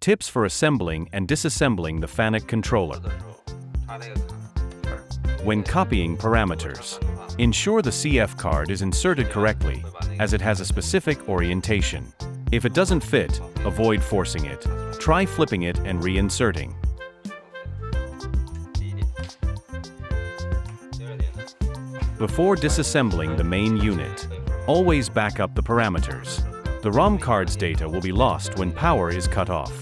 Tips for assembling and disassembling the Fanuc controller. When copying parameters, ensure the CF card is inserted correctly, as it has a specific orientation. If it doesn't fit, avoid forcing it. Try flipping it and reinserting. Before disassembling the main unit, always back up the parameters. The ROM card's data will be lost when power is cut off.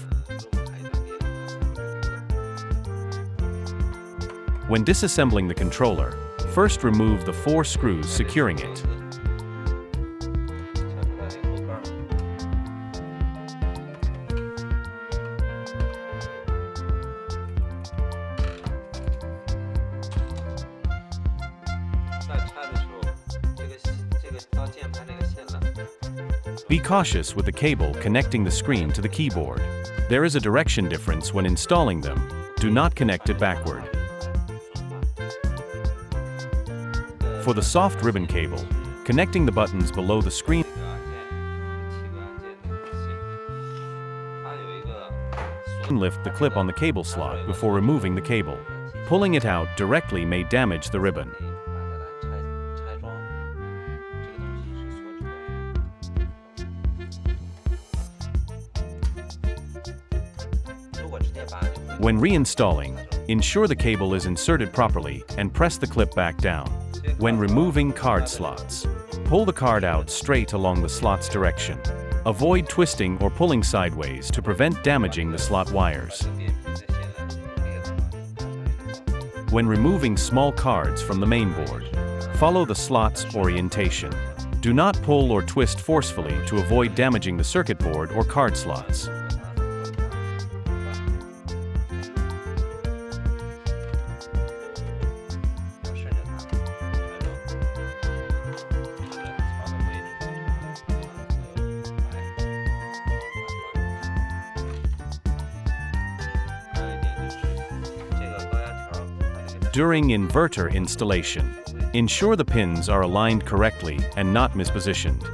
When disassembling the controller, first remove the 4 screws securing it. Be cautious with the cable connecting the screen to the keyboard. There is a direction difference when installing them. Do not connect it backward. For the soft ribbon cable, connecting the buttons below the screen. Lift the clip on the cable slot before removing the cable. Pulling it out directly may damage the ribbon. When reinstalling, ensure the cable is inserted properly and press the clip back down. When removing card slots, pull the card out straight along the slot's direction. Avoid twisting or pulling sideways to prevent damaging the slot wires. When removing small cards from the mainboard, follow the slot's orientation. Do not pull or twist forcefully to avoid damaging the circuit board or card slots. During inverter installation, ensure the pins are aligned correctly and not mispositioned.